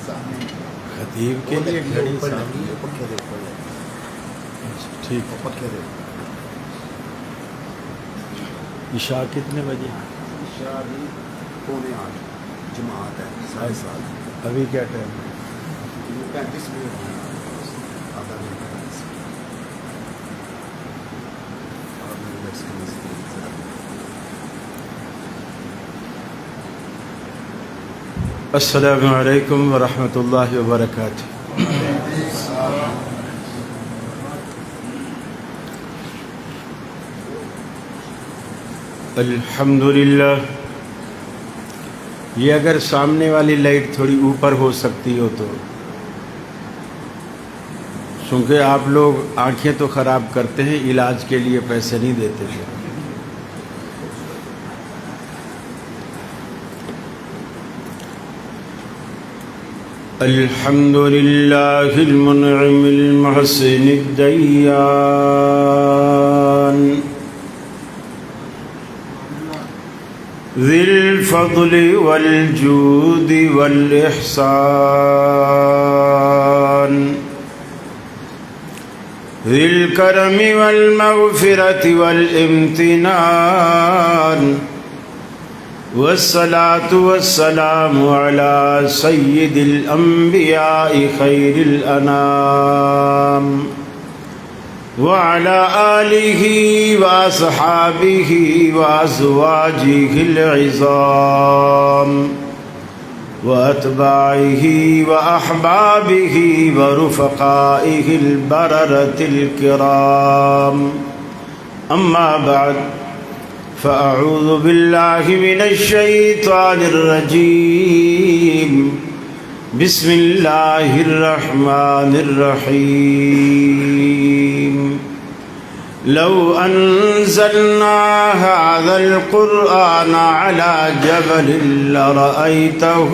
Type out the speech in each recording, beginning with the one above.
خطیب کے لیے گھڑی سامنے پکے دے اوپر ٹھیک ہے۔ پکے دے عشاء کتنے بجے؟ عشاء بھی 7:45 جماعت ہے 7:30۔ ابھی کیا ٹائم ہے؟ 35 منٹ آدھا گھنٹہ السلام علیکم ورحمۃ اللہ وبرکاتہ۔ الحمدللہ۔ یہ اگر سامنے والی لائٹ تھوڑی اوپر ہو سکتی ہو تو، چونکہ آپ لوگ آنکھیں تو خراب کرتے ہیں، علاج کے لیے پیسے نہیں دیتے تھے۔ الحمد للہ المنعم المحسن الدیان ذی الفضل والجود والإحسان ذی الکرم والمغفرة والامتنان والصلاة والسلام على سید الانبیاء خیر الانام وعلى آلہ واصحابہ وازواجہ العظام واتباعہ واحبابہ ورفقائہ البررة الکرام، اما بعد فأعوذ باللہ من الشیطان الرجیم، بسم اللہ الرحمن الرحیم۔ لو انزلنا هذا القرآن على جبل لرأيته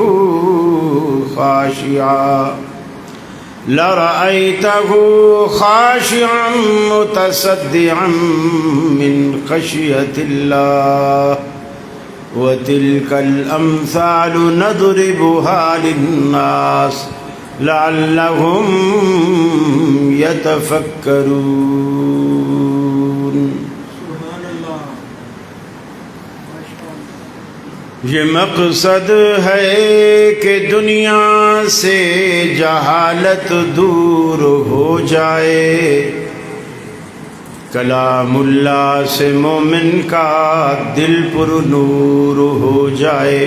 خاشعا متصدعا من خشية الله وتلك الأمثال نضربها للناس لعلهم يتفكرون۔ یہ مقصد ہے کہ دنیا سے جہالت دور ہو جائے، کلام اللہ سے مومن کا دل پر نور ہو جائے۔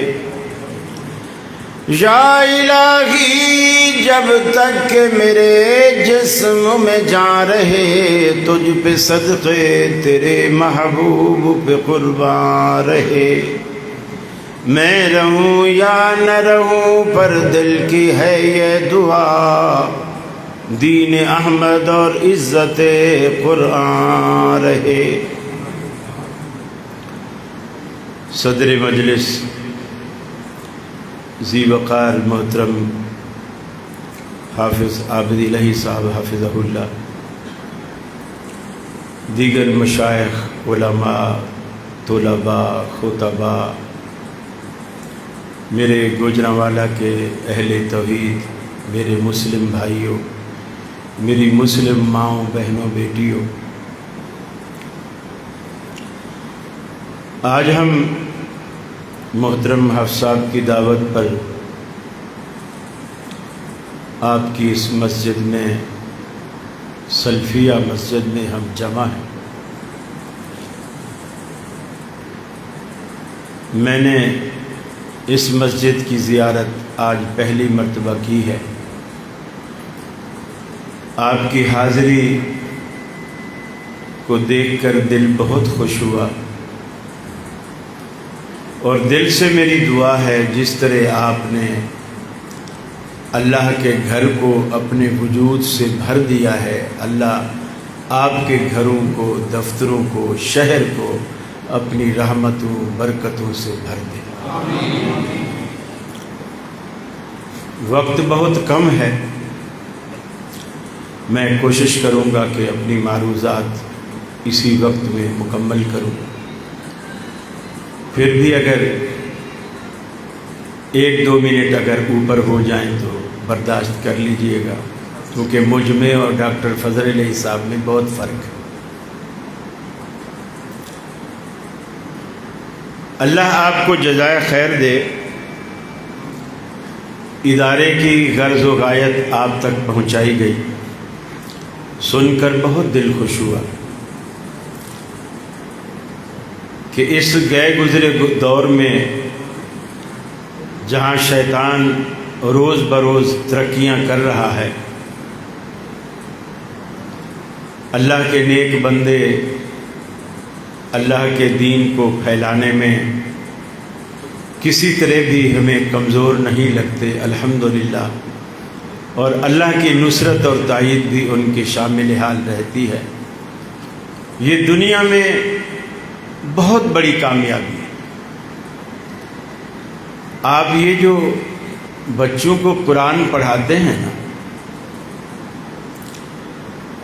یا الہی جب تک کہ میرے جسم میں جان رہے، تجھ پہ صدقے تیرے محبوب پہ قربان رہے۔ میں رہوں یا نہ رہوں پر دل کی ہے یہ دعا، دین احمد اور عزت قرآن رہے۔ صدر مجلس ذی وقار محترم حافظ عابد الہی صاحب حافظہ اللہ، دیگر مشائخ، علماء، طلباء، خطباء، میرے گوجرانوالا کے اہل توحید، میرے مسلم بھائیوں، میری مسلم ماؤں، بہنوں، بیٹیوں، آج ہم محترم حافظ صاحب کی دعوت پر آپ کی اس مسجد میں، سلفیہ مسجد میں ہم جمع ہیں۔ میں نے اس مسجد کی زیارت آج پہلی مرتبہ کی ہے۔ آپ کی حاضری کو دیکھ کر دل بہت خوش ہوا، اور دل سے میری دعا ہے جس طرح آپ نے اللہ کے گھر کو اپنے وجود سے بھر دیا ہے، اللہ آپ کے گھروں کو، دفتروں کو، شہر کو اپنی رحمتوں، برکتوں سے بھر دے۔ وقت بہت کم ہے، میں کوشش کروں گا کہ اپنی معروضات اسی وقت میں مکمل کروں۔ پھر بھی اگر 1-2 منٹ اگر اوپر ہو جائیں تو برداشت کر لیجئے گا، کیونکہ مجھ میں اور ڈاکٹر فضل علیہ صاحب میں بہت فرق ہے۔ اللہ آپ کو جزائے خیر دے۔ ادارے کی غرض و غایت آپ تک پہنچائی گئی، سن کر بہت دل خوش ہوا کہ اس گئے گزرے دور میں جہاں شیطان روز بروز ترقیاں کر رہا ہے، اللہ کے نیک بندے اللہ کے دین کو پھیلانے میں کسی طرح بھی ہمیں کمزور نہیں لگتے، الحمدللہ، اور اللہ کی نصرت اور تائید بھی ان کے شامل حال رہتی ہے۔ یہ دنیا میں بہت بڑی کامیابی ہے۔ آپ یہ جو بچوں کو قرآن پڑھاتے ہیں نا،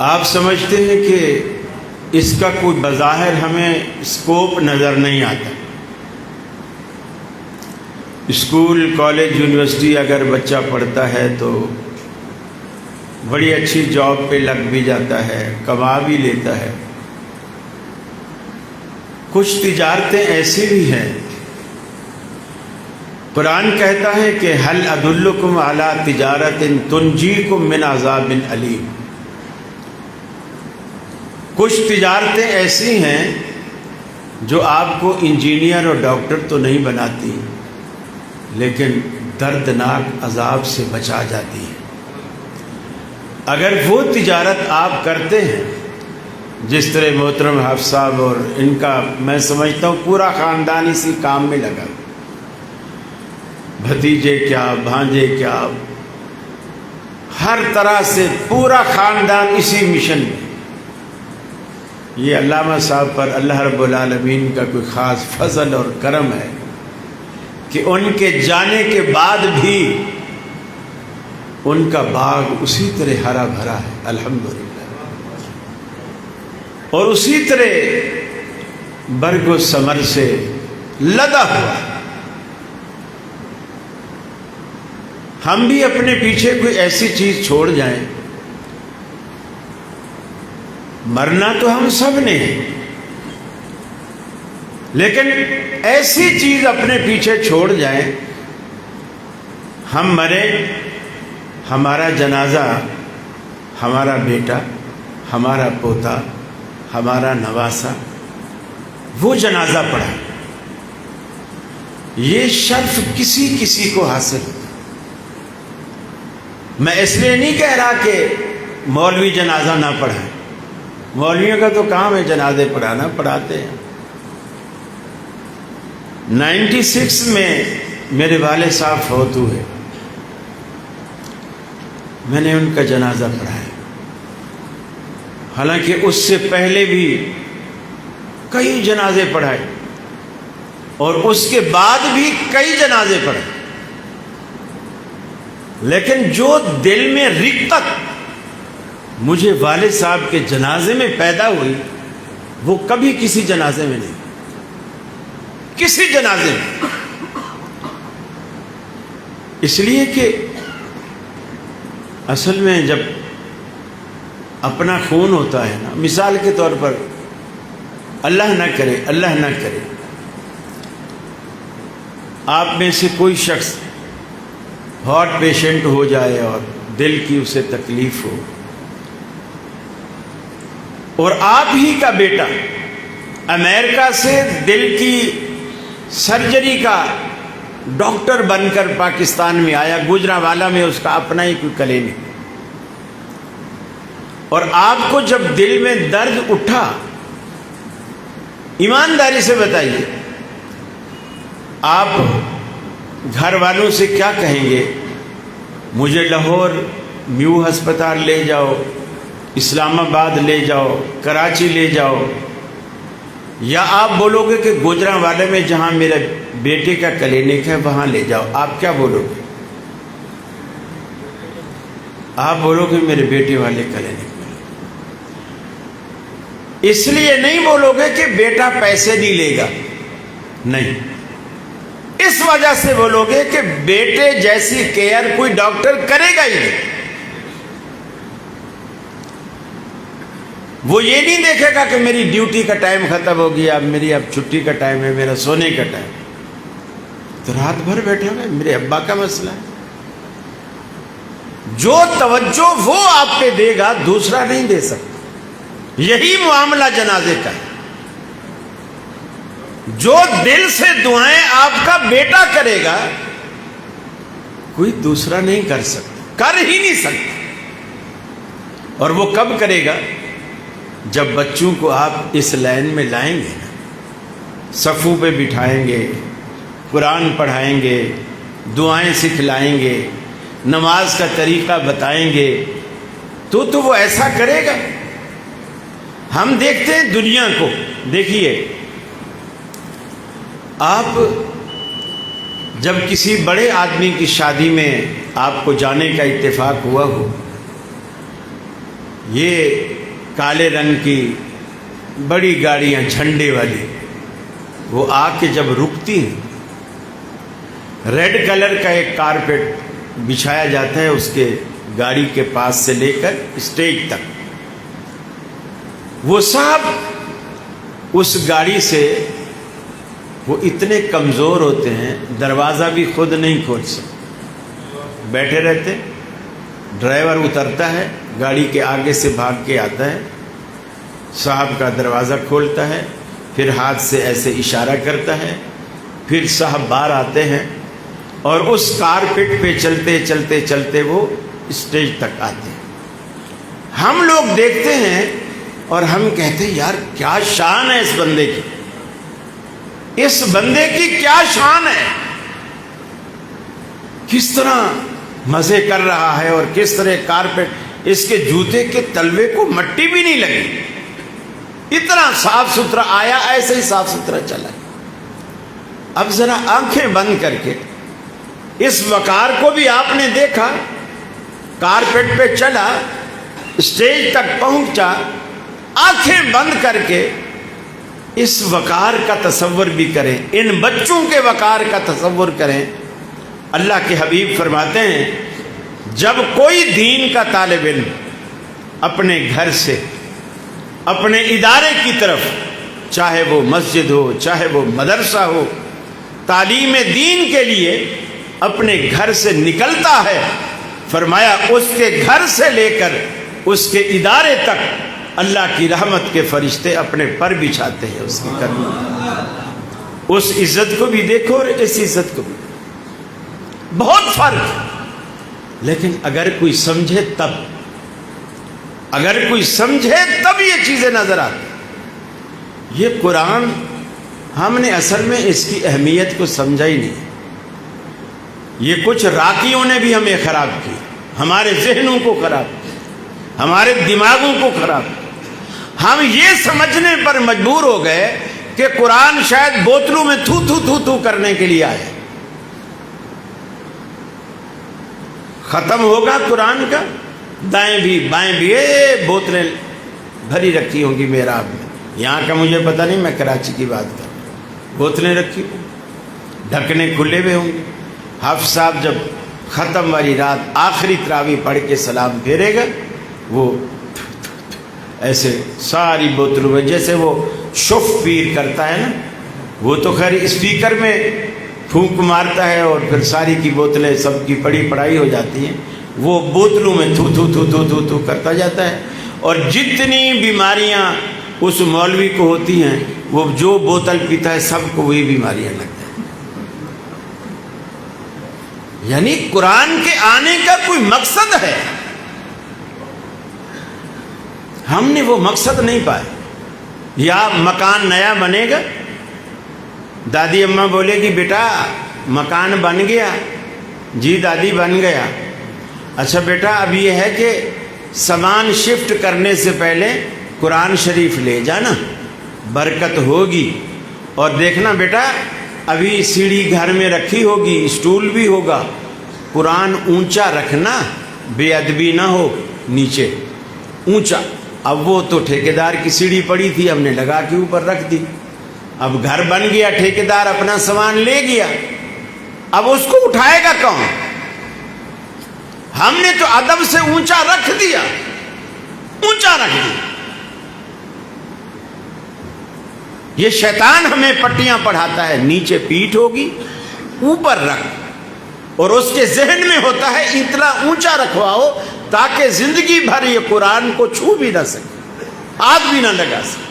آپ سمجھتے ہیں کہ اس کا کوئی بظاہر ہمیں اسکوپ نظر نہیں آتا۔ اسکول، کالج، یونیورسٹی اگر بچہ پڑھتا ہے تو بڑی اچھی جاب پہ لگ بھی جاتا ہے، کما بھی لیتا ہے۔ کچھ تجارتیں ایسی بھی ہیں، قرآن کہتا ہے کہ هل ادلکم علی تجارت تنجیکم من عذاب علیم۔ کچھ تجارتیں ایسی ہیں جو آپ کو انجینئر اور ڈاکٹر تو نہیں بناتی، لیکن دردناک عذاب سے بچا جاتی ہے۔ اگر وہ تجارت آپ کرتے ہیں، جس طرح محترم حافظ صاحب اور ان کا میں سمجھتا ہوں پورا خاندان اسی کام میں لگا، بھتیجے کیا، بھانجے کیا، ہر طرح سے پورا خاندان اسی مشن میں۔ یہ علامہ صاحب پر اللہ رب العالمین کا کوئی خاص فضل اور کرم ہے کہ ان کے جانے کے بعد بھی ان کا باغ اسی طرح ہرا بھرا ہے، الحمدللہ، اور اسی طرح برگ و ثمر سے لدا ہوا ہے۔ ہم بھی اپنے پیچھے کوئی ایسی چیز چھوڑ جائیں، مرنا تو ہم سب نے ہے، لیکن ایسی چیز اپنے پیچھے چھوڑ جائیں، ہم مرے، ہمارا جنازہ ہمارا بیٹا، ہمارا پوتا، ہمارا نواسا وہ جنازہ پڑھا۔ یہ شرف کسی کسی کو حاصل ہوتا۔ میں اس لیے نہیں کہہ رہا کہ مولوی جنازہ نہ پڑھائیں، مولویوں کا تو کام ہے جنازے پڑھانا، پڑھاتے ہیں۔ 96 میں میرے والد صاحب فوت ہوئے، میں نے ان کا جنازہ پڑھایا، حالانکہ اس سے پہلے بھی کئی جنازے پڑھائے اور اس کے بعد بھی کئی جنازے پڑھے، لیکن جو دل میں رقت مجھے والد صاحب کے جنازے میں پیدا ہوئی وہ کبھی کسی جنازے میں نہیں، کسی جنازے میں۔ اس لیے کہ اصل میں جب اپنا خون ہوتا ہے نا، مثال کے طور پر اللہ نہ کرے، اللہ نہ کرے، آپ میں سے کوئی شخص ہارٹ پیشنٹ ہو جائے اور دل کی اسے تکلیف ہو، اور آپ ہی کا بیٹا امریکہ سے دل کی سرجری کا ڈاکٹر بن کر پاکستان میں آیا، گوجرانوالا میں اس کا اپنا ہی کوئی کلینک، اور آپ کو جب دل میں درد اٹھا، ایمانداری سے بتائیے آپ گھر والوں سے کیا کہیں گے؟ مجھے لاہور میو ہسپتال لے جاؤ، اسلام آباد لے جاؤ، کراچی لے جاؤ، یا آپ بولو گے کہ گوجرانوالے میں جہاں میرے بیٹے کا کلینک ہے وہاں لے جاؤ؟ آپ کیا بولو گے؟ آپ بولو گے میرے بیٹے والے کلینک میں۔ اس لیے نہیں بولو گے کہ بیٹا پیسے نہیں لے گا، نہیں، اس وجہ سے بولوگے کہ بیٹے جیسی کیئر کوئی ڈاکٹر کرے گا ہی نہیں. وہ یہ نہیں دیکھے گا کہ میری ڈیوٹی کا ٹائم ختم ہو گیا، اب چھٹی کا ٹائم ہے، میرا سونے کا ٹائم، تو رات بھر بیٹھے ہوئے میرے ابا کا مسئلہ ہے. جو توجہ وہ آپ پہ دے گا دوسرا نہیں دے سکتا. یہی معاملہ جنازے کا ہے. جو دل سے دعائیں آپ کا بیٹا کرے گا کوئی دوسرا نہیں کر سکتا، کر ہی نہیں سکتا. اور وہ کب کرے گا؟ جب بچوں کو آپ اس لائن میں لائیں گے نا، صفوں پہ بٹھائیں گے، قرآن پڑھائیں گے، دعائیں سکھلائیں گے، نماز کا طریقہ بتائیں گے، تو وہ ایسا کرے گا. ہم دیکھتے ہیں دنیا کو. دیکھیے آپ جب کسی بڑے آدمی کی شادی میں آپ کو جانے کا اتفاق ہوا ہو، یہ کالے رنگ کی بڑی گاڑیاں جھنڈے والی وہ آ کے جب رکتی ہیں، ریڈ کلر کا ایک کارپیٹ بچھایا جاتا ہے اس کے گاڑی کے پاس سے لے کر اسٹیج تک. وہ صاحب اس گاڑی سے وہ اتنے کمزور ہوتے ہیں دروازہ بھی خود نہیں کھول سکتے، بیٹھے رہتے. ڈرائیور اترتا ہے، گاڑی کے آگے سے بھاگ کے آتا ہے، صاحب کا دروازہ کھولتا ہے، پھر ہاتھ سے ایسے اشارہ کرتا ہے، پھر صاحب باہر آتے ہیں اور اس کارپیٹ پہ چلتے چلتے چلتے وہ اسٹیج تک آتے ہیں. ہم لوگ دیکھتے ہیں اور ہم کہتے ہیں یار کیا شان ہے اس بندے کی، اس بندے کی کیا شان ہے، کس طرح مزے کر رہا ہے اور کس طرح کارپیٹ، اس کے جوتے کے تلوے کو مٹی بھی نہیں لگی، اتنا صاف ستھرا آیا ایسے ہی صاف ستھرا چلا. اب ذرا آنکھیں بند کر کے اس وقار کو بھی آپ نے دیکھا، کارپیٹ پہ چلا، اسٹیج تک پہنچا، آنکھیں بند کر کے اس وقار کا تصور بھی کریں، ان بچوں کے وقار کا تصور کریں. اللہ کے حبیب فرماتے ہیں جب کوئی دین کا طالب علم اپنے گھر سے اپنے ادارے کی طرف، چاہے وہ مسجد ہو چاہے وہ مدرسہ ہو، تعلیم دین کے لیے اپنے گھر سے نکلتا ہے، فرمایا اس کے گھر سے لے کر اس کے ادارے تک اللہ کی رحمت کے فرشتے اپنے پر بچھاتے ہیں اس کے قدم. اس عزت کو بھی دیکھو اور اس عزت کو بھی، بہت فرق. لیکن اگر کوئی سمجھے تب، اگر کوئی سمجھے تب یہ چیزیں نظر آتی. یہ قرآن ہم نے اصل میں اس کی اہمیت کو سمجھا ہی نہیں. یہ کچھ راکیوں نے بھی ہمیں خراب کی، ہمارے ذہنوں کو خراب کی، ہمارے دماغوں کو خراب کی. ہم یہ سمجھنے پر مجبور ہو گئے کہ قرآن شاید بوتلوں میں تھو تھو تھو تھو کرنے کے لیے آئے. ختم ہوگا قرآن کا، دائیں بھی بائیں بھی بوتلیں بھری رکھی ہوں گی محراب میں. یہاں کا مجھے پتہ نہیں، میں کراچی کی بات کر رہا ہوں. بوتلیں رکھی ہوں، ڈھکنے کھلے ہوئے ہوں گے. حافظ صاحب جب ختم والی رات آخری تراویح پڑھ کے سلام پھیرے گا، وہ ایسے ساری بوتلوں میں، جیسے وہ شف پیر کرتا ہے نا، وہ تو خیر اسپیکر میں پھونک مارتا ہے اور پھر ساری کی بوتلیں سب کی پڑی پڑائی ہو جاتی ہیں، وہ بوتلوں میں تھو تھو تھو تھو تھو تھو کرتا جاتا ہے. اور جتنی بیماریاں اس مولوی کو ہوتی ہیں، وہ جو بوتل پیتا ہے سب کو وہی بیماریاں لگتا ہیں. یعنی قرآن کے آنے کا کوئی مقصد ہے، ہم نے وہ مقصد نہیں پایا. یا مکان نیا بنے گا، دادی اماں بولے گی بیٹا مکان بن گیا، جی دادی بن گیا. اچھا بیٹا اب یہ ہے کہ سامان شفٹ کرنے سے پہلے قرآن شریف لے جانا، برکت ہوگی. اور دیکھنا بیٹا ابھی سیڑھی گھر میں رکھی ہوگی، اسٹول بھی ہوگا، قرآن اونچا رکھنا، بے ادبی نہ ہو، نیچے اونچا. اب وہ تو ٹھیکیدار کی سیڑھی پڑی تھی، ہم نے لگا کے اوپر رکھ دی. اب گھر بن گیا، ٹھیکیدار اپنا سامان لے گیا، اب اس کو اٹھائے گا کون؟ ہم نے تو ادب سے اونچا رکھ دیا، اونچا رکھ دیا۔ یہ شیطان ہمیں پٹیاں پڑھاتا ہے، نیچے پیٹھ ہوگی، اوپر رکھ، اور اس کے ذہن میں ہوتا ہے اتنا اونچا رکھواؤ تاکہ زندگی بھر یہ قرآن کو چھو بھی نہ سکے، ہاتھ بھی نہ لگا سکے۔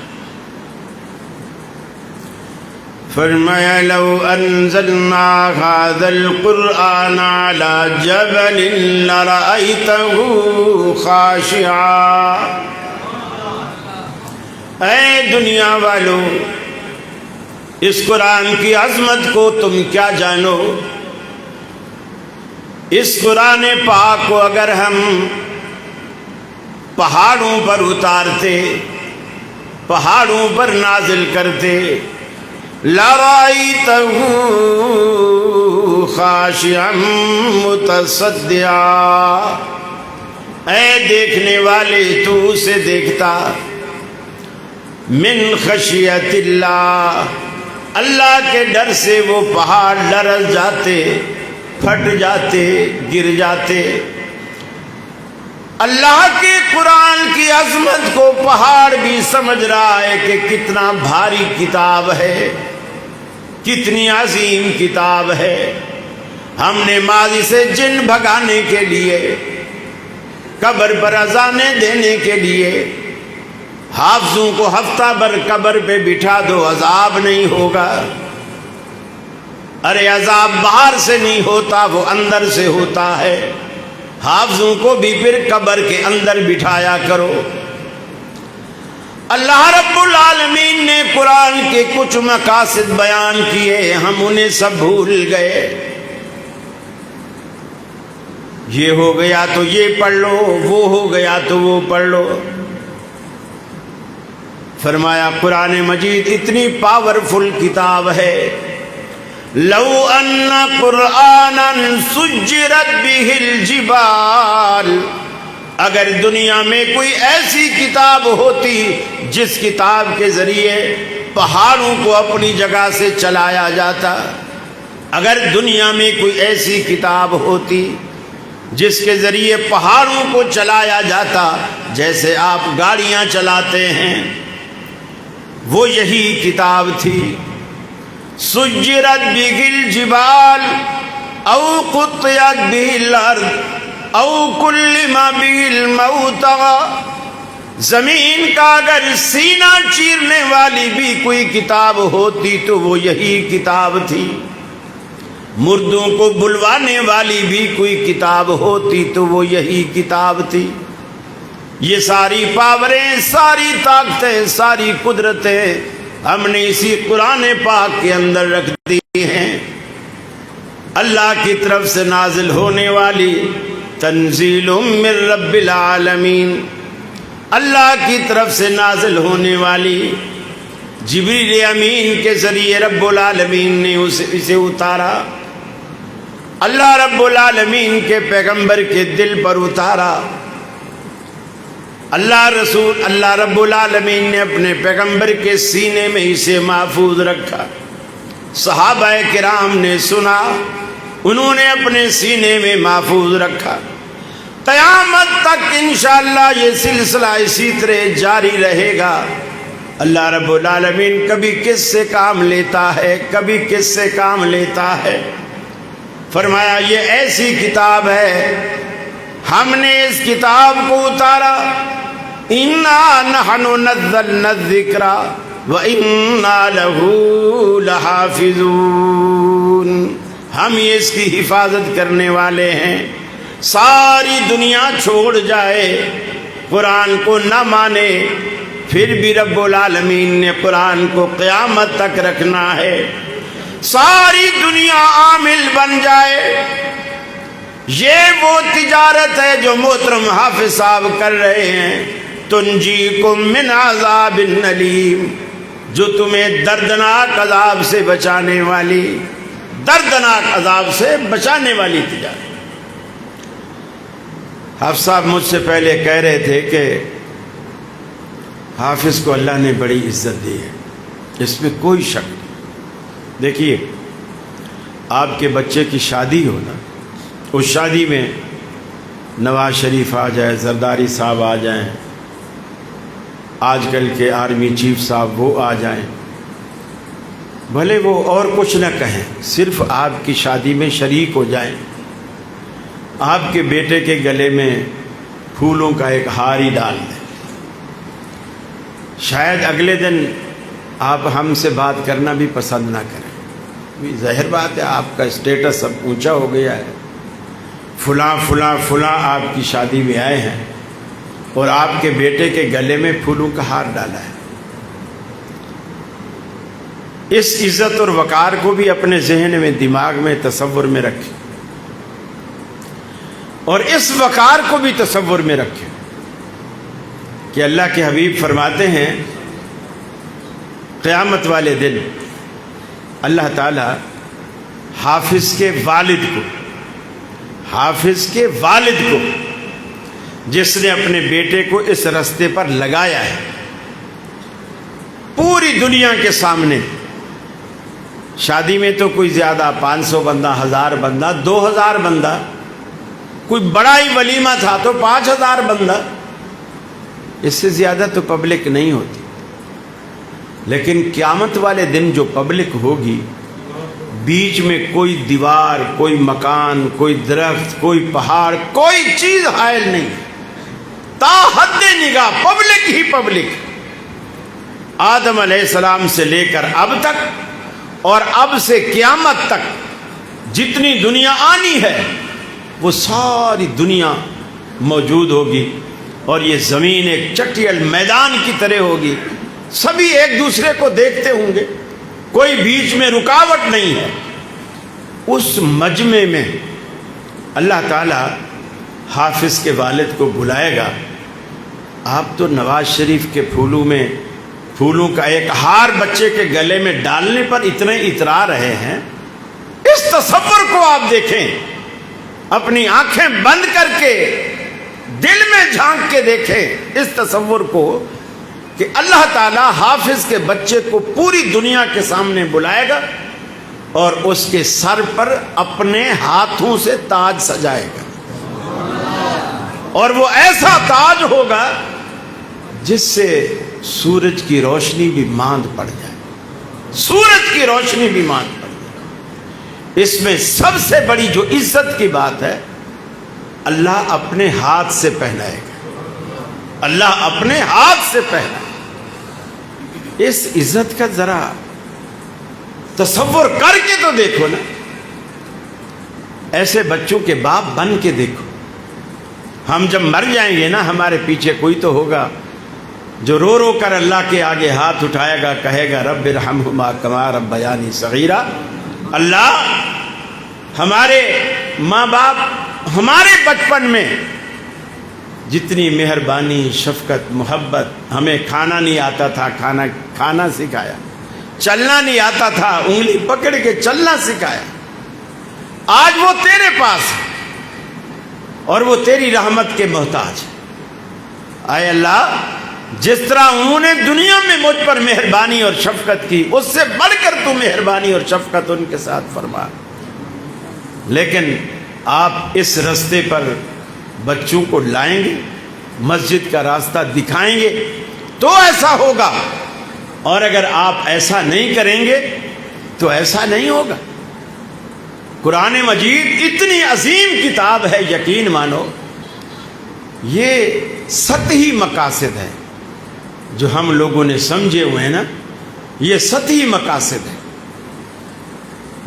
فرمایا لو انزلنا هذا القرآن على جبل لرأيته خاشعا۔ اے دنیا والو، اس قرآن کی عظمت کو تم کیا جانو؟ اس قرآن پاک کو اگر ہم پہاڑوں پر اتارتے، پہاڑوں پر نازل کرتے، لَرَأَيْتَهُ خَاشِعًا مُتَصَدِّعًا۔ اے دیکھنے والے، تو اسے دیکھتا، من خشیت اللہ، اللہ کے ڈر سے وہ پہاڑ لرز جاتے، پھٹ جاتے، گر جاتے۔ اللہ کے قرآن کی عظمت کو پہاڑ بھی سمجھ رہا ہے کہ کتنا بھاری کتاب ہے، کتنی عظیم کتاب ہے۔ ہم نے ماضی سے جن بھگانے کے لیے، قبر پر اذانیں دینے کے لیے، حافظوں کو ہفتہ بھر قبر پہ بٹھا دو، عذاب نہیں ہوگا۔ ارے عذاب باہر سے نہیں ہوتا، وہ اندر سے ہوتا ہے۔ حافظوں کو بھی پھر قبر کے اندر بٹھایا کرو۔ اللہ رب العالمین نے قرآن کے کچھ مقاصد بیان کیے، ہم انہیں سب بھول گئے۔ یہ ہو گیا تو یہ پڑھ لو، وہ ہو گیا تو وہ پڑھ لو۔ فرمایا قرآن مجید اتنی پاورفل کتاب ہے، لو ان قرآنا سجرت به الجبال، اگر دنیا میں کوئی ایسی کتاب ہوتی جس کتاب کے ذریعے پہاڑوں کو اپنی جگہ سے چلایا جاتا، اگر دنیا میں کوئی ایسی کتاب ہوتی جس کے ذریعے پہاڑوں کو چلایا جاتا، جیسے آپ گاڑیاں چلاتے ہیں، وہ یہی کتاب تھی۔ سجرت به الجبال او قطعت به الارض او کلم به الموتى، زمین کا اگر سینہ چیرنے والی بھی کوئی کتاب ہوتی تو وہ یہی کتاب تھی، مردوں کو بلوانے والی بھی کوئی کتاب ہوتی تو وہ یہی کتاب تھی۔ یہ ساری پاوریں، ساری طاقتیں، ساری قدرتیں ہم نے اسی قرآن پاک کے اندر رکھ دی ہیں۔ اللہ کی طرف سے نازل ہونے والی تنزیل من رب العالمین، اللہ کی طرف سے نازل ہونے والی، جبریل امین کے ذریعے رب العالمین نے اسے اتارا، اللہ رب العالمین کے پیغمبر کے دل پر اتارا۔ اللہ رب العالمین نے اپنے پیغمبر کے سینے میں اسے محفوظ رکھا۔ صحابہ کرام نے سنا، انہوں نے اپنے سینے میں محفوظ رکھا۔ قیامت تک انشاءاللہ یہ سلسلہ اسی طرح جاری رہے گا۔ اللہ رب العالمین کبھی کس سے کام لیتا ہے، کبھی کس سے کام لیتا ہے۔ فرمایا یہ ایسی کتاب ہے، ہم نے اس کتاب کو اتارا، اِنَّا نَحْنُ نَزَّلْنَا الذِّكْرَ وَإِنَّا لَهُ لَحَافِظُونَ، ہم یہ اس کی حفاظت کرنے والے ہیں۔ ساری دنیا چھوڑ جائے، قرآن کو نہ مانے، پھر بھی رب العالمین نے قرآن کو قیامت تک رکھنا ہے۔ ساری دنیا عامل بن جائے، یہ وہ تجارت ہے جو محترم حافظ صاحب کر رہے ہیں۔ تنجیکم من عذاب علیم، جو تمہیں دردناک عذاب سے بچانے والی، دردناک عذاب سے بچانے والی تجارت۔ حافظ صاحب مجھ سے پہلے کہہ رہے تھے کہ حافظ کو اللہ نے بڑی عزت دی ہے، اس میں کوئی شک نہیں۔ دیکھیے آپ کے بچے کی شادی ہو نا، اس شادی میں نواز شریف آ جائے، زرداری صاحب آ جائیں، آج کل کے آرمی چیف صاحب وہ آ جائیں، بھلے وہ اور کچھ نہ کہیں، صرف آپ کی شادی میں شریک ہو جائیں، آپ کے بیٹے کے گلے میں پھولوں کا ایک ہار ہی ڈال دیں، شاید اگلے دن آپ ہم سے بات کرنا بھی پسند نہ کریں۔ ظاہر بات ہے، آپ کا اسٹیٹس اب اونچا ہو گیا ہے، فلاں فلاں فلاں آپ کی شادی میں آئے ہیں اور آپ کے بیٹے کے گلے میں پھولوں کا ہار ڈالا ہے۔ اس عزت اور وقار کو بھی اپنے ذہن میں، دماغ میں، تصور میں رکھیں، اور اس وقار کو بھی تصور میں رکھیں کہ اللہ کے حبیب فرماتے ہیں قیامت والے دن اللہ تعالی حافظ کے والد کو جس نے اپنے بیٹے کو اس رستے پر لگایا ہے، پوری دنیا کے سامنے، شادی میں تو کوئی زیادہ 500 بندہ، 1000 بندہ، 2000 بندہ، کوئی بڑا ہی ولیمہ تھا تو 5000 بندہ، اس سے زیادہ تو پبلک نہیں ہوتی، لیکن قیامت والے دن جو پبلک ہوگی، بیچ میں کوئی دیوار، کوئی مکان، کوئی درخت، کوئی پہاڑ، کوئی چیز حائل نہیں، تا حد نگاہ پبلک ہی پبلک، آدم علیہ السلام سے لے کر اب تک اور اب سے قیامت تک جتنی دنیا آنی ہے وہ ساری دنیا موجود ہوگی، اور یہ زمین ایک چٹیل میدان کی طرح ہوگی، سبھی ایک دوسرے کو دیکھتے ہوں گے، کوئی بیچ میں رکاوٹ نہیں ہے۔ اس مجمع میں اللہ تعالی حافظ کے والد کو بلائے گا، آپ تو نواز شریف کے پھولوں کا ایک ہار بچے کے گلے میں ڈالنے پر اتنے اترا رہے ہیں، اس تصور کو آپ دیکھیں، اپنی آنکھیں بند کر کے دل میں جھانک کے دیکھیں اس تصور کو کہ اللہ تعالیٰ حافظ کے بچے کو پوری دنیا کے سامنے بلائے گا اور اس کے سر پر اپنے ہاتھوں سے تاج سجائے گا، اور وہ ایسا تاج ہوگا جس سے سورج کی روشنی بھی ماند پڑ جائے، سورج کی روشنی بھی ماند پڑ جائے۔ اس میں سب سے بڑی جو عزت کی بات ہے، اللہ اپنے ہاتھ سے پہنائے گا، اللہ اپنے ہاتھ سے پہنائے گا۔ اس عزت کا ذرا تصور کر کے تو دیکھو نا، ایسے بچوں کے باپ بن کے دیکھو۔ ہم جب مر جائیں گے نا، ہمارے پیچھے کوئی تو ہوگا جو رو رو کر اللہ کے آگے ہاتھ اٹھائے گا، کہے گا رب ارحمہما کما ربیانی صغیرا، اللہ ہمارے ماں باپ ہمارے بچپن میں جتنی مہربانی، شفقت، محبت، ہمیں کھانا نہیں آتا تھا کھانا سکھایا، چلنا نہیں آتا تھا انگلی پکڑ کے چلنا سکھایا، آج وہ تیرے پاس ہے اور وہ تیری رحمت کے محتاج ہے۔ اے اللہ، جس طرح انہوں نے دنیا میں مجھ پر مہربانی اور شفقت کی، اس سے بڑھ کر تو مہربانی اور شفقت ان کے ساتھ فرما۔ لیکن آپ اس رستے پر بچوں کو لائیں گے، مسجد کا راستہ دکھائیں گے تو ایسا ہوگا، اور اگر آپ ایسا نہیں کریں گے تو ایسا نہیں ہوگا۔ قرآن مجید اتنی عظیم کتاب ہے، یقین مانو یہ سطحی مقاصد ہے جو ہم لوگوں نے سمجھے ہوئے ہیں نا، یہ سطحی مقاصد ہے۔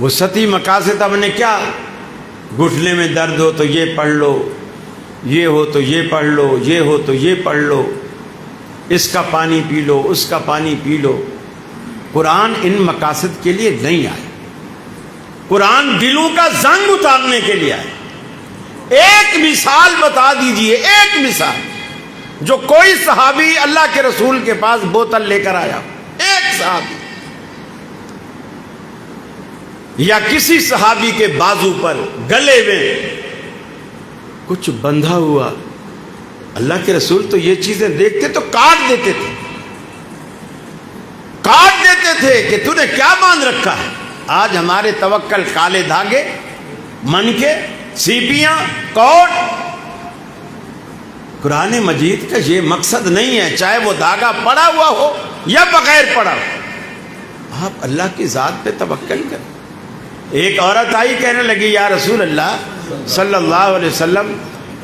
وہ سطحی مقاصد ہم نے کیا، گھٹنے میں درد ہو تو یہ پڑھ لو، یہ ہو تو یہ پڑھ لو، یہ ہو تو یہ پڑھ لو، اس کا پانی پی لو، اس کا پانی پی لو۔ قرآن ان مقاصد کے لیے نہیں آئے، قرآن دلوں کا زنگ اتارنے کے لیے آئے۔ ایک مثال بتا دیجئے، ایک مثال جو کوئی صحابی اللہ کے رسول کے پاس بوتل لے کر آیا، ایک صحابی، یا کسی صحابی کے بازو پر، گلے میں کچھ بندھا ہوا، اللہ کے رسول تو یہ چیزیں دیکھتے تو کاٹ دیتے تھے کہ تو نے کیا باندھ رکھا ہے، آج ہمارے توکل کالے دھاگے، من کے، سیپیاں، کوٹ۔ قرآن مجید کا یہ مقصد نہیں ہے، چاہے وہ دھاگا پڑا ہوا ہو یا بغیر پڑا ہو، آپ اللہ کی ذات پہ توکل کریں۔ ایک عورت آئی، کہنے لگی یا رسول اللہ صلی اللہ علیہ وسلم،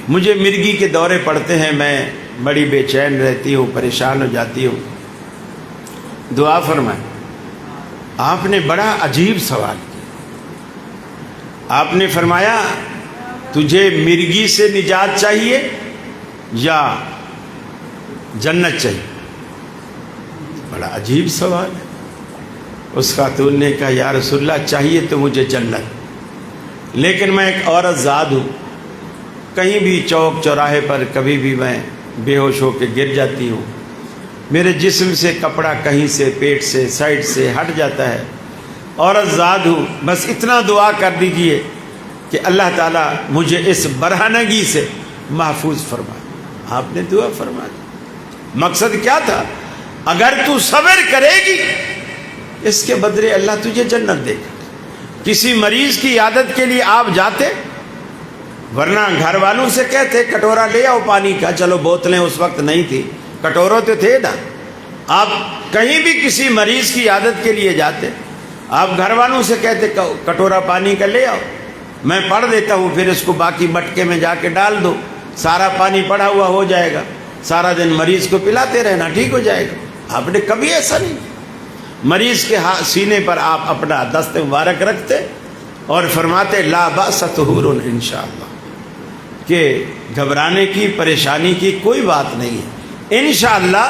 مجھے مرگی کے دورے پڑتے ہیں، میں بڑی بے چین رہتی ہوں، پریشان ہو جاتی ہوں، دعا فرمائیں۔ آپ نے بڑا عجیب سوال کیا، آپ نے فرمایا تجھے مرگی سے نجات چاہیے یا جنت چاہیے؟ بڑا عجیب سوال ہے۔ اس خاتون نے کہا یا رسول اللہ چاہیے تو مجھے جنت، لیکن میں ایک عورت ذات ہوں، کہیں بھی چوک چوراہے پر کبھی بھی میں بے ہوش ہو کے گر جاتی ہوں، میرے جسم سے کپڑا کہیں سے، پیٹ سے، سائڈ سے ہٹ جاتا ہے، عورت ذات ہوں، بس اتنا دعا کر دیجئے کہ اللہ تعالیٰ مجھے اس برہنگی سے محفوظ فرمائے۔ آپ نے دعا فرما دی۔ مقصد کیا تھا؟ اگر تو صبر کرے گی اس کے بدلے اللہ تجھے جنت دے گا۔ کسی مریض کی عیادت کے لیے آپ جاتے، ورنہ گھر والوں سے کہتے کٹورا لے آؤ پانی کا، چلو بوتلیں اس وقت نہیں تھی، کٹوروں تو تھے نا۔ آپ کہیں بھی کسی مریض کی عیادت کے لیے جاتے، آپ گھر والوں سے کہتے کٹورا پانی کا لے آؤ، میں پڑھ دیتا ہوں، پھر اس کو باقی مٹکے میں جا کے ڈال دو، سارا پانی پڑا ہوا ہو جائے گا، سارا دن مریض کو پلاتے رہنا، ٹھیک ہو جائے گا۔ آپ نے کبھی ایسا نہیں کیا۔ مریض کے سینے پر آپ اپنا دست مبارک رکھتے اور فرماتے لا باس طہور انشاءاللہ، کہ گھبرانے کی، پریشانی کی کوئی بات نہیں ہے، انشاءاللہ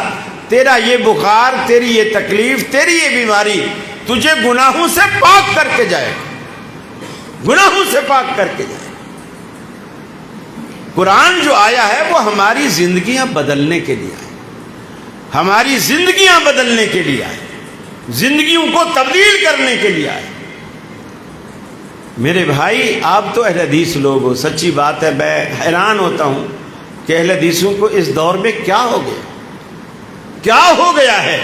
تیرا یہ بخار، تیری یہ تکلیف، تیری یہ بیماری تجھے گناہوں سے پاک کر کے جائے گا، گناہوں سے پاک کر کے جائے گا۔ قرآن جو آیا ہے وہ ہماری زندگیاں بدلنے کے لیے آئے، ہماری زندگیاں بدلنے کے لیے آئے، زندگیوں کو تبدیل کرنے کے لیے آئے۔ میرے بھائی آپ تو اہل حدیث لوگ ہو، سچی بات ہے، میں حیران ہوتا ہوں کہ اہل حدیثوں کو اس دور میں کیا ہو گیا، کیا ہو گیا ہے۔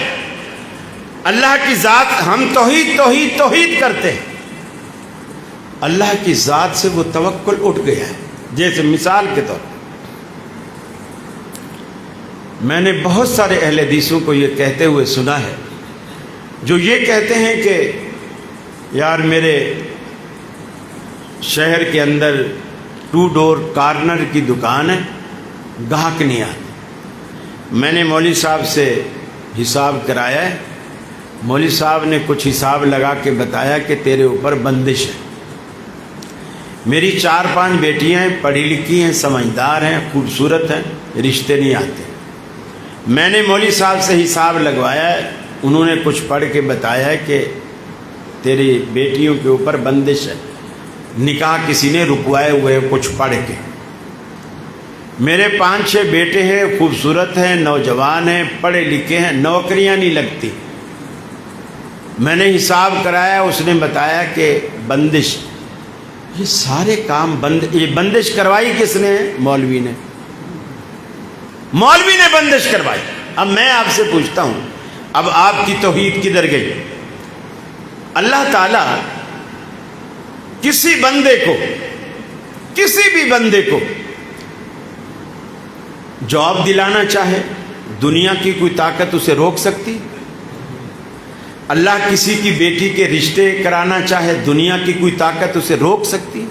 اللہ کی ذات، ہم توحید توحید توحید کرتے ہیں، اللہ کی ذات سے وہ توکل اٹھ گیا ہے۔ جیسے مثال کے طور پر میں نے بہت سارے اہل حدیثوں کو یہ کہتے ہوئے سنا ہے، جو یہ کہتے ہیں کہ یار میرے شہر کے اندر 2 ڈور کارنر کی دکان ہے، گاہک نہیں آتے، میں نے مولوی صاحب سے حساب کرایا ہے، مولوی صاحب نے کچھ حساب لگا کے بتایا کہ تیرے اوپر بندش ہے۔ میری 4-5 بیٹیاں ہیں، پڑھی لکھی ہیں، سمجھدار ہیں، خوبصورت ہیں، رشتے نہیں آتے۔ میں نے مولوی صاحب سے حساب لگوایا ہے، انہوں نے کچھ پڑھ کے بتایا ہے کہ تیری بیٹیوں کے اوپر بندش ہے، نکاح کسی نے رکوائے ہوئے کچھ پڑھ کے۔ میرے 5-6 بیٹے ہیں، خوبصورت ہیں، نوجوان ہیں، پڑھے لکھے ہیں، نوکریاں نہیں لگتی۔ میں نے حساب کرایا، اس نے بتایا کہ بندش، یہ سارے کام یہ بندش کروائی کس نے ہے؟ مولوی نے، مولوی نے بندش کروائی۔ اب میں آپ سے پوچھتا ہوں، اب آپ کی توحید کدھر گئی؟ اللہ تعالیٰ کسی بندے کو، کسی بھی بندے کو جاب دلانا چاہے، دنیا کی کوئی طاقت اسے روک سکتی؟ اللہ کسی کی بیٹی کے رشتے کرانا چاہے، دنیا کی کوئی طاقت اسے روک سکتی؟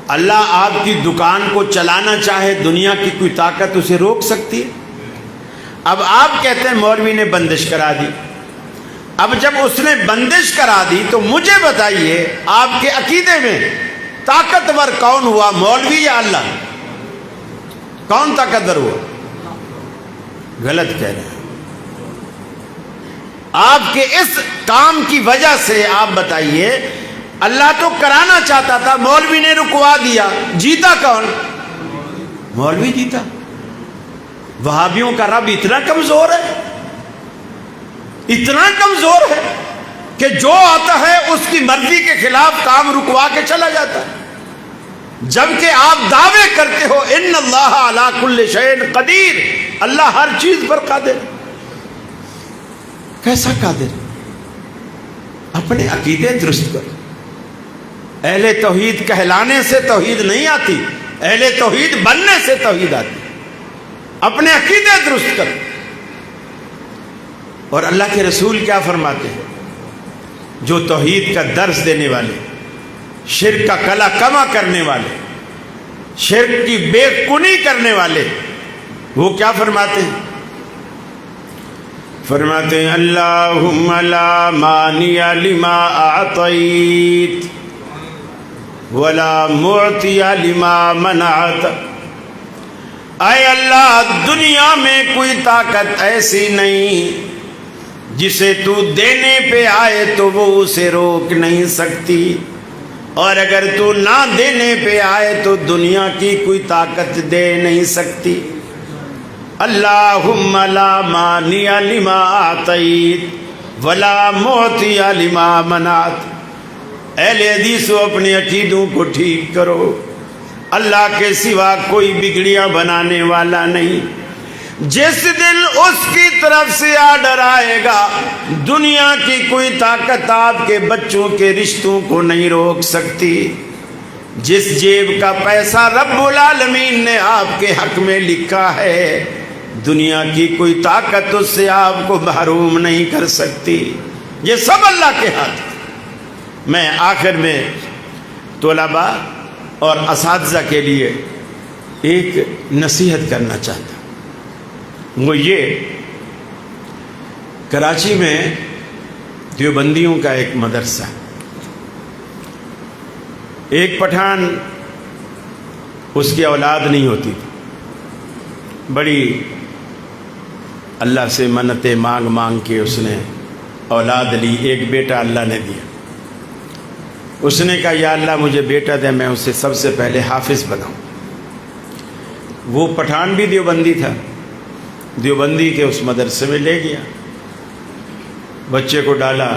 اللہ آپ کی دکان کو چلانا چاہے، دنیا کی کوئی طاقت اسے روک سکتی؟ اب آپ کہتے ہیں مولوی نے بندش کرا دی۔ اب جب اس نے بندش کرا دی تو مجھے بتائیے آپ کے عقیدے میں طاقتور کون ہوا، مولوی یا اللہ؟ کون طاقتور ہوا؟ غلط کہہ رہے ہیں آپ کے اس کام کی وجہ سے۔ آپ بتائیے، اللہ تو کرانا چاہتا تھا، مولوی نے رکوا دیا، جیتا کون؟ مولوی جیتا۔ وہابیوں کا رب اتنا کمزور ہے، اتنا کمزور ہے کہ جو آتا ہے اس کی مرضی کے خلاف کام رکوا کے چلا جاتا ہے، جبکہ آپ دعوے کرتے ہو ان اللہ علی کل شیء قدیر، اللہ ہر چیز پر قادر ہے۔ کیسا قادر؟ اپنے عقیدے درست کرو. اہل توحید کہلانے سے توحید نہیں آتی، اہل توحید بننے سے توحید آتی. اپنے عقیدے درست کرو. اور اللہ کے رسول کیا فرماتے ہیں؟ جو توحید کا درس دینے والے، شرک کا کلا کما کرنے والے، شرک کی بے کنی کرنے والے، وہ کیا فرماتے ہیں؟ فرماتے ہیں اللہم لا مانع لما اعطیت ولا معطی لما منعت. اے اللہ، دنیا میں کوئی طاقت ایسی نہیں جسے تو دینے پہ آئے تو وہ اسے روک نہیں سکتی، اور اگر تو نہ دینے پہ آئے تو دنیا کی کوئی طاقت دے نہیں سکتی. اللہم لا مانع لما اعطیت ولا معطی لما منعت. اہل حدیثو، اپنے عقیدوں کو ٹھیک کرو. اللہ کے سوا کوئی بگڑیاں بنانے والا نہیں. جس دن اس کی طرف سے آرڈر آئے گا، دنیا کی کوئی طاقت آپ کے بچوں کے رشتوں کو نہیں روک سکتی. جس جیب کا پیسہ رب العالمین نے آپ کے حق میں لکھا ہے، دنیا کی کوئی طاقت اس سے آپ کو محروم نہیں کر سکتی. یہ سب اللہ کے ہاتھ. میں آخر میں طلباء اور اساتذہ کے لیے ایک نصیحت کرنا چاہتا ہوں. وہ یہ، کراچی میں دیوبندیوں کا ایک مدرسہ، ایک پٹھان، اس کی اولاد نہیں ہوتی تھی. بڑی اللہ سے منتیں مانگ مانگ کے اس نے اولاد لی. ایک بیٹا اللہ نے دیا. اس نے کہا یا اللہ مجھے بیٹا دے، میں اسے سب سے پہلے حافظ بناؤں. وہ پٹھان بھی دیوبندی تھا. دیوبندی کے اس مدرسے میں لے گیا، بچے کو ڈالا.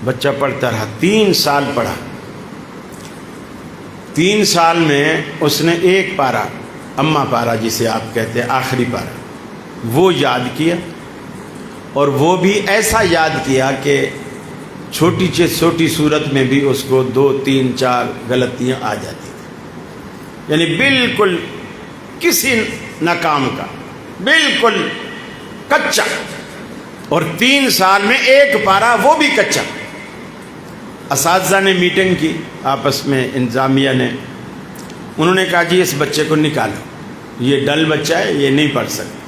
بچہ پڑھتا رہا، 3 سال پڑھا. 3 سال میں اس نے ایک پارا، اما پارا جسے آپ کہتے ہیں، آخری پارا، وہ یاد کیا. اور وہ بھی ایسا یاد کیا کہ چھوٹی سے چھوٹی صورت میں بھی اس کو 2 3 4 غلطیاں آ جاتی تھیں. یعنی بالکل کسی ناکام کا، بالکل کچا. اور 3 سال میں ایک پارا، وہ بھی کچا. اساتذہ نے میٹنگ کی آپس میں، انتظامیہ نے. انہوں نے کہا جی اس بچے کو نکالو، یہ ڈل بچہ ہے، یہ نہیں پڑھ سکتا.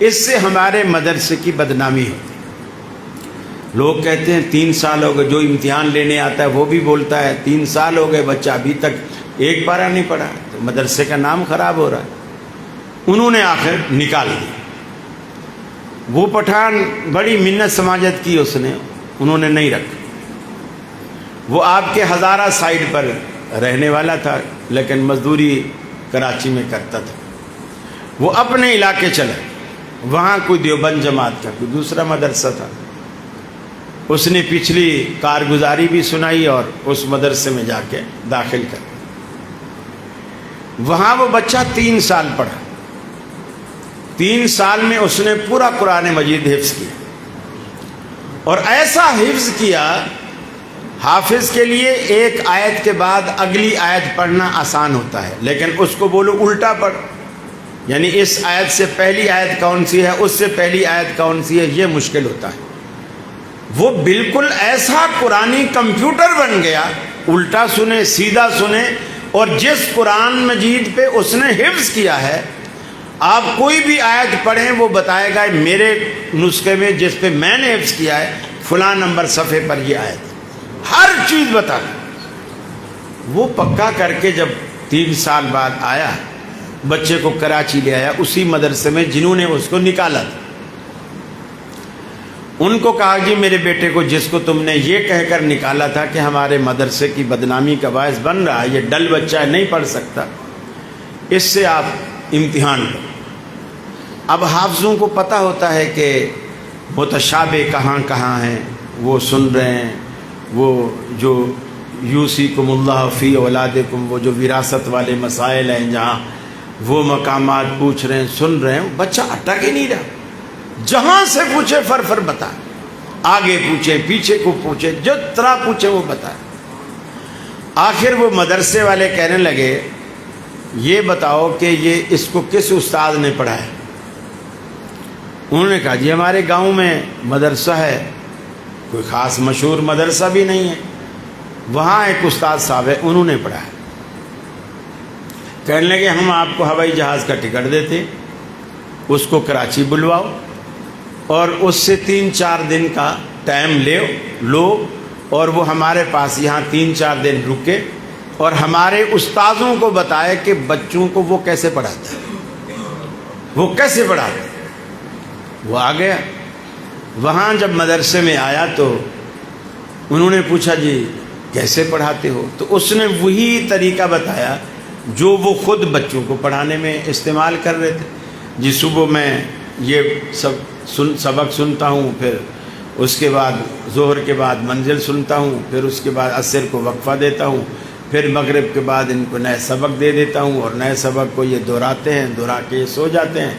اس سے ہمارے مدرسے کی بدنامی ہوتی. لوگ کہتے ہیں 3 سال ہو گئے، جو امتحان لینے آتا ہے وہ بھی بولتا ہے 3 سال ہو گئے، بچہ ابھی تک ایک پارا نہیں پڑھا، تو مدرسے کا نام خراب ہو رہا ہے. انہوں نے آخر نکال دی. وہ پٹھان بڑی منت سماجت کی اس نے، انہوں نے نہیں رکھا. وہ آپ کے ہزارہ سائڈ پر رہنے والا تھا، لیکن مزدوری کراچی میں کرتا تھا. وہ اپنے علاقے چلا. وہاں کوئی دیوبند جماعت کا کوئی دوسرا مدرسہ تھا. اس نے پچھلی کارگزاری بھی سنائی اور اس مدرسے میں جا کے داخل کر. وہاں وہ بچہ 3 سال پڑھا. 3 سال میں اس نے پورا قرآن مجید حفظ کیا. اور ایسا حفظ کیا، حافظ کے لیے ایک آیت کے بعد اگلی آیت پڑھنا آسان ہوتا ہے، لیکن اس کو بولو الٹا پڑھ، یعنی اس آیت سے پہلی آیت کون سی ہے، اس سے پہلی آیت کون سی ہے، یہ مشکل ہوتا ہے. وہ بالکل ایسا قرآنی کمپیوٹر بن گیا، الٹا سنے سیدھا سنے. اور جس قرآن مجید پہ اس نے حفظ کیا ہے، آپ کوئی بھی آیت پڑھیں وہ بتائے گا میرے نسخے میں جس پہ میں نے حفظ کیا ہے فلاں نمبر صفحے پر یہ آیت، ہر چیز بتا. وہ پکا کر کے جب 3 سال بعد آیا، بچے کو کراچی لے آیا، اسی مدرسے میں جنہوں نے اس کو نکالا تھا. ان کو کہا جی میرے بیٹے کو جس کو تم نے یہ کہہ کر نکالا تھا کہ ہمارے مدرسے کی بدنامی کا باعث بن رہا ہے، یہ ڈل بچہ ہے، نہیں پڑھ سکتا، اس سے آپ امتحان لو. اب حافظوں کو پتہ ہوتا ہے کہ متشابہ کہاں کہاں ہیں، وہ سن رہے ہیں. وہ جو یوصیکم اللہ فی اولادکم، وہ جو وراثت والے مسائل ہیں جہاں وہ مقامات پوچھ رہے ہیں، سن رہے ہیں. بچہ اٹک ہی نہیں رہا، جہاں سے پوچھے فر بتا. آگے پوچھے پیچھے کو پوچھے، جو طرح پوچھے وہ بتائے۔ آخر وہ مدرسے والے کہنے لگے یہ بتاؤ کہ یہ اس کو کس استاد نے پڑھایا؟ انہوں نے کہا جی ہمارے گاؤں میں مدرسہ ہے، کوئی خاص مشہور مدرسہ بھی نہیں ہے، وہاں ایک استاد صاحب ہے انہوں نے پڑھایا۔ کہنے لگے ہم آپ کو ہوائی جہاز کا ٹکٹ دیتے، اس کو کراچی بلواؤ اور اس سے 3-4 دن کا ٹائم لو اور وہ ہمارے پاس یہاں 3-4 دن رکے اور ہمارے استاذوں کو بتائے کہ بچوں کو وہ کیسے پڑھاتا ہے، وہ کیسے پڑھاتا ہے۔ وہ آ گیا، وہاں جب مدرسے میں آیا تو انہوں نے پوچھا جی کیسے پڑھاتے ہو؟ تو اس نے وہی طریقہ بتایا جو وہ خود بچوں کو پڑھانے میں استعمال کر رہے تھے۔ جی صبح میں یہ سبق سنتا ہوں، پھر اس کے بعد ظہر کے بعد منزل سنتا ہوں، پھر اس کے بعد عصر کو وقفہ دیتا ہوں، پھر مغرب کے بعد ان کو نئے سبق دے دیتا ہوں اور نئے سبق کو یہ دہراتے ہیں، دہرا کے یہ سو جاتے ہیں۔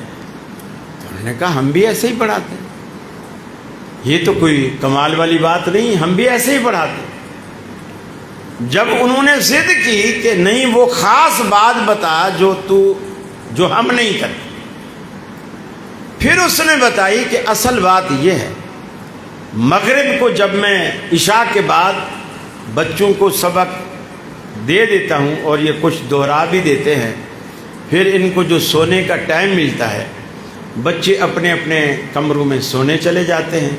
تو انہوں نے کہا ہم بھی ایسے ہی پڑھاتے ہیں، یہ تو کوئی کمال والی بات نہیں، ہم بھی ایسے ہی پڑھاتے ہیں۔ جب انہوں نے ضد کی کہ نہیں وہ خاص بات بتا جو ہم نہیں کرتے، پھر اس نے بتائی کہ اصل بات یہ ہے، مغرب کو جب میں عشاء کے بعد بچوں کو سبق دے دیتا ہوں اور یہ کچھ دہرا بھی دیتے ہیں، پھر ان کو جو سونے کا ٹائم ملتا ہے بچے اپنے اپنے کمروں میں سونے چلے جاتے ہیں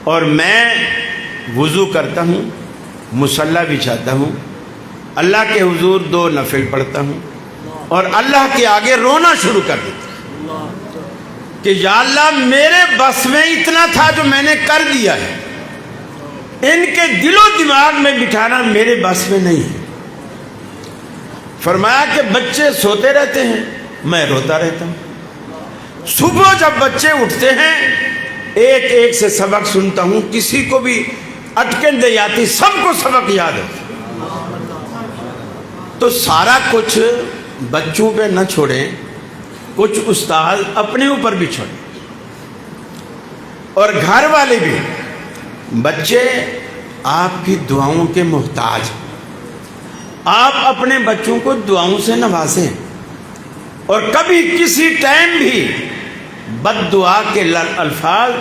اور میں وضو کرتا ہوں، مصلی بچھاتا ہوں، اللہ کے حضور 2 نفل پڑھتا ہوں اور اللہ کے آگے رونا شروع کر دیتا ہوں کہ یا اللہ میرے بس میں اتنا تھا جو میں نے کر دیا ہے، ان کے دل و دماغ میں بٹھانا میرے بس میں نہیں ہے۔ فرمایا کہ بچے سوتے رہتے ہیں، میں روتا رہتا ہوں۔ صبح جب بچے اٹھتے ہیں ایک ایک سے سبق سنتا ہوں، کسی کو بھی اٹکن دے جاتی، سب کو سبق یاد ہے۔ تو سارا کچھ بچوں پہ نہ چھوڑیں، کچھ استاد اپنے اوپر بھی چھوڑیں اور گھر والے بھی۔ بچے آپ کی دعاؤں کے محتاج، آپ اپنے بچوں کو دعاؤں سے نوازیں اور کبھی کسی ٹائم بھی بد دعا کے الفاظ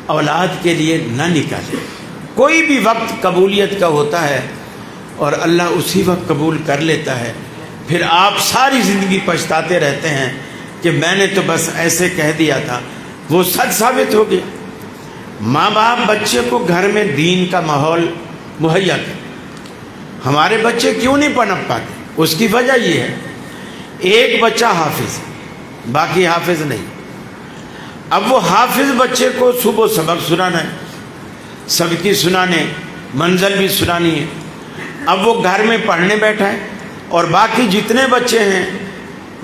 اولاد کے لیے نہ نکالیں۔ کوئی بھی وقت قبولیت کا ہوتا ہے اور اللہ اسی وقت قبول کر لیتا ہے، پھر آپ ساری زندگی پچھتاتے رہتے ہیں کہ میں نے تو بس ایسے کہہ دیا تھا، وہ سچ ثابت ہو گیا۔ ماں باپ بچے کو گھر میں دین کا ماحول مہیا کریں۔ ہمارے بچے کیوں نہیں پنپ پاتے؟ اس کی وجہ یہ ہے ایک بچہ حافظ ہے، باقی حافظ نہیں۔ اب وہ حافظ بچے کو صبح سبق سنانا ہے، سبکی سنانے، منزل بھی سنانی ہے۔ اب وہ گھر میں پڑھنے بیٹھا ہے اور باقی جتنے بچے ہیں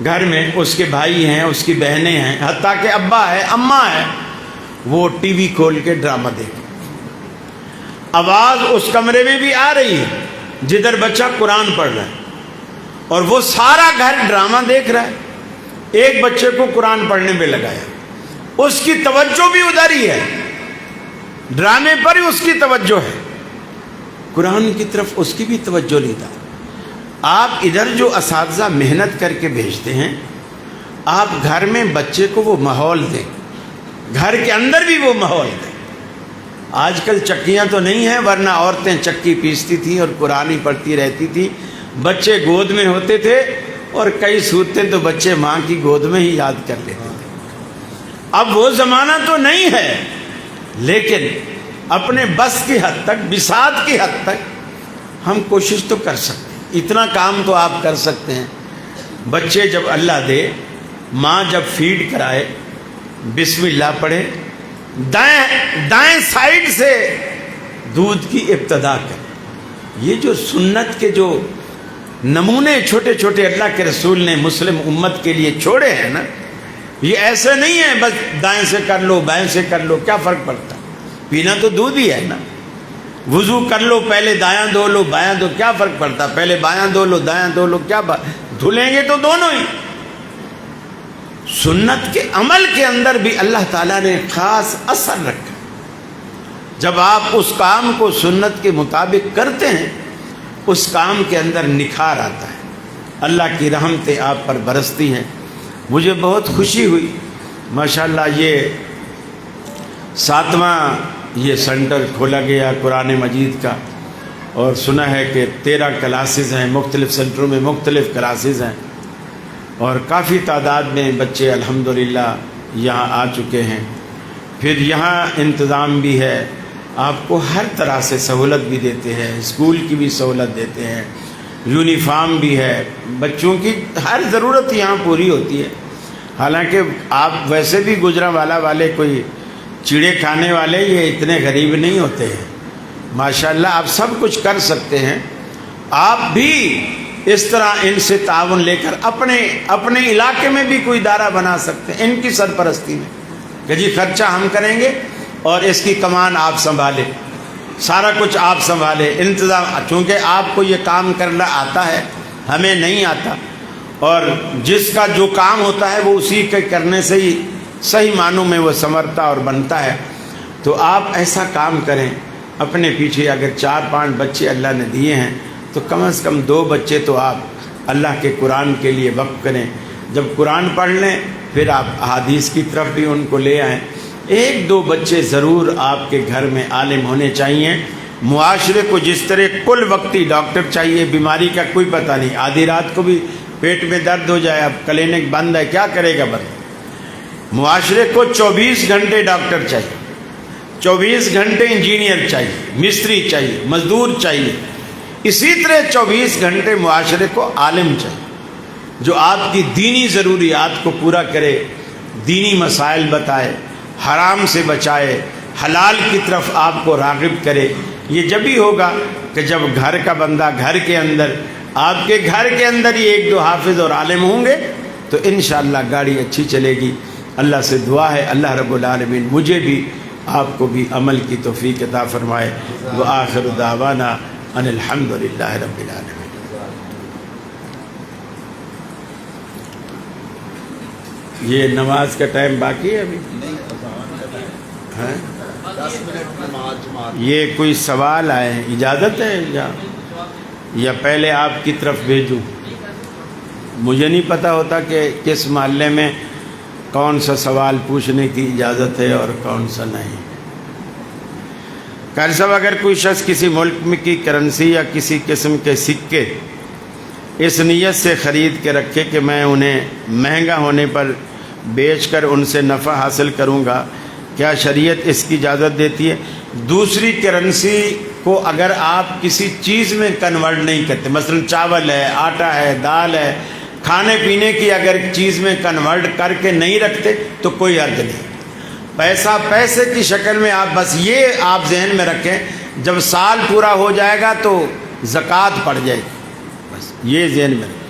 گھر میں، اس کے بھائی ہیں، اس کی بہنیں ہیں، حتیٰ کہ ابا ہے، اماں ہے، وہ ٹی وی کھول کے ڈرامہ دیکھیں۔ آواز اس کمرے میں بھی آ رہی ہے جدھر بچہ قرآن پڑھ رہا ہے اور وہ سارا گھر ڈرامہ دیکھ رہا ہے۔ ایک بچے کو قرآن پڑھنے میں لگایا، اس کی توجہ بھی ادھر ہی ہے، ڈرامے پر ہی اس کی توجہ ہے، قرآن کی طرف اس کی بھی توجہ نہیں تھا۔ آپ ادھر جو اساتذہ محنت کر کے بھیجتے ہیں، آپ گھر میں بچے کو وہ ماحول دیں، گھر کے اندر بھی وہ ماحول دیں۔ آج کل چکیاں تو نہیں ہیں، ورنہ عورتیں چکی پیستی تھیں اور قرآن ہی پڑھتی رہتی تھی، بچے گود میں ہوتے تھے اور کئی صورتیں تو بچے ماں کی گود میں ہی یاد کر لیتے تھے۔ اب وہ زمانہ تو نہیں ہے، لیکن اپنے بس کی حد تک، بساط کی حد تک ہم کوشش تو کر سکتے ہیں۔ اتنا کام تو آپ کر سکتے ہیں، بچے جب اللہ دے، ماں جب فیڈ کرائے، بسم اللہ پڑھے، دائیں سائیڈ سے دودھ کی ابتدا کرے۔ یہ جو سنت کے جو نمونے چھوٹے چھوٹے اللہ کے رسول نے مسلم امت کے لیے چھوڑے ہیں نا، یہ ایسے نہیں ہے بس دائیں سے کر لو بائیں سے کر لو، کیا فرق پڑتا؟ پینا تو دودھ ہی ہے نا۔ وضو کر لو، پہلے دایاں دھو لو بایاں دھو، کیا فرق پڑتا؟ پہلے بایاں دھو لو دایاں دھو لو، کیا دھلیں گے تو دونوں ہی۔ سنت کے عمل کے اندر بھی اللہ تعالیٰ نے خاص اثر رکھا۔ جب آپ اس کام کو سنت کے مطابق کرتے ہیں اس کام کے اندر نکھار آتا ہے، اللہ کی رحمتیں آپ پر برستی ہیں۔ مجھے بہت خوشی ہوئی ماشاءاللہ، یہ 7واں یہ سینٹر کھولا گیا قرآن مجید کا، اور سنا ہے کہ 13 کلاسز ہیں، مختلف سینٹروں میں مختلف کلاسز ہیں، اور کافی تعداد میں بچے الحمدللہ یہاں آ چکے ہیں۔ پھر یہاں انتظام بھی ہے، آپ کو ہر طرح سے سہولت بھی دیتے ہیں، اسکول کی بھی سہولت دیتے ہیں، یونیفارم بھی ہے، بچوں کی ہر ضرورت یہاں پوری ہوتی ہے۔ حالانکہ آپ ویسے بھی گجرانوالہ والے کوئی چیڑے کھانے والے یہ اتنے غریب نہیں ہوتے ہیں، ماشاءاللہ آپ سب کچھ کر سکتے ہیں۔ آپ بھی اس طرح ان سے تعاون لے کر اپنے علاقے میں بھی کوئی ادارہ بنا سکتے ہیں ان کی سرپرستی میں، کہ جی خرچہ ہم کریں گے اور اس کی کمان آپ سنبھالیں، سارا کچھ آپ سنبھالیں، انتظام، چونکہ آپ کو یہ کام کرنا آتا ہے، ہمیں نہیں آتا، اور جس کا جو کام ہوتا ہے وہ اسی کے کرنے سے ہی صحیح معنوں میں وہ ثمرتا اور بنتا ہے۔ تو آپ ایسا کام کریں، اپنے پیچھے اگر 4-5 بچے اللہ نے دیے ہیں تو کم از کم 2 بچے تو آپ اللہ کے قرآن کے لیے وقف کریں۔ جب قرآن پڑھ لیں پھر آپ احادیث کی طرف بھی ان کو لے آئیں۔ 1-2 بچے ضرور آپ کے گھر میں عالم ہونے چاہیے۔ معاشرے کو جس طرح کل وقتی ڈاکٹر چاہیے، بیماری کا کوئی پتہ نہیں، آدھی رات کو بھی پیٹ میں درد ہو جائے، اب کلینک بند ہے، کیا کرے گا بندہ؟ معاشرے کو 24 گھنٹے ڈاکٹر چاہیے، 24 گھنٹے انجینئر چاہیے، مستری چاہیے، مزدور چاہیے، اسی طرح 24 گھنٹے معاشرے کو عالم چاہیے جو آپ کی دینی ضروریات کو پورا کرے، دینی مسائل بتائے، حرام سے بچائے، حلال کی طرف آپ کو راغب کرے۔ یہ جب ہی ہوگا کہ جب گھر کا بندہ گھر کے اندر، آپ کے گھر کے اندر ہی 1-2 حافظ اور عالم ہوں گے تو انشاءاللہ گاڑی اچھی چلے گی۔ اللہ سے دعا ہے اللہ رب العالمین مجھے بھی آپ کو بھی عمل کی توفیق عطا فرمائے۔ وآخر دعوانا ان الحمد للہ رب العالمین۔ یہ نماز کا ٹائم باقی ہے ابھی؟ ہیں؟ 10 منٹ نماز جماعت۔ یہ کوئی سوال آئے ہیں، اجازت ہے یا پہلے آپ کی طرف بھیجوں؟ مجھے نہیں پتہ ہوتا کہ کس محلے میں کون سا سوال پوچھنے کی اجازت ہے اور کون سا نہیں۔ قاری صاحب، اگر کوئی شخص کسی ملک میں کی کرنسی یا کسی قسم کے سکے اس نیت سے خرید کے رکھے کہ میں انہیں مہنگا ہونے پر بیچ کر ان سے نفع حاصل کروں گا، کیا شریعت اس کی اجازت دیتی ہے؟ دوسری کرنسی کو اگر آپ کسی چیز میں کنورٹ نہیں کرتے، مثلا چاول ہے، آٹا ہے، دال ہے، کھانے پینے کی اگر چیز میں کنورٹ کر کے نہیں رکھتے تو کوئی حرج نہیں۔ پیسہ پیسے کی شکل میں آپ بس یہ آپ ذہن میں رکھیں، جب سال پورا ہو جائے گا تو زکوٰۃ پڑ جائے گی، بس یہ ذہن میں رکھیں۔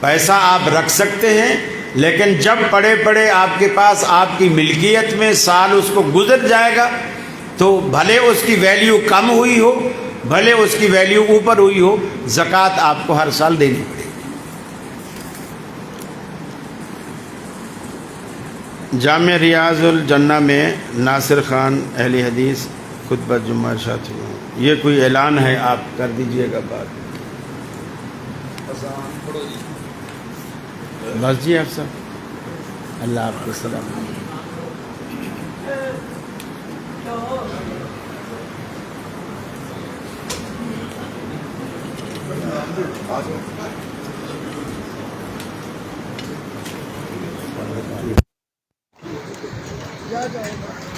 پیسہ آپ رکھ سکتے ہیں لیکن جب پڑے پڑے آپ کے پاس آپ کی ملکیت میں سال اس کو گزر جائے گا تو بھلے اس کی ویلیو کم ہوئی ہو، بھلے اس کی ویلیو اوپر ہوئی ہو، زکوٰۃ آپ کو ہر سال دینی پڑے گی۔ جامع ریاض الجنہ میں ناصر خان اہل حدیث خطبہ جمعہ ارشاد ہوا، یہ کوئی اعلان ہے، آپ کر دیجئے گا بات۔ اذان پڑھو جی۔ بس جی آپ صاحب، اللہ آپ کو سلام۔ جا جائے گا۔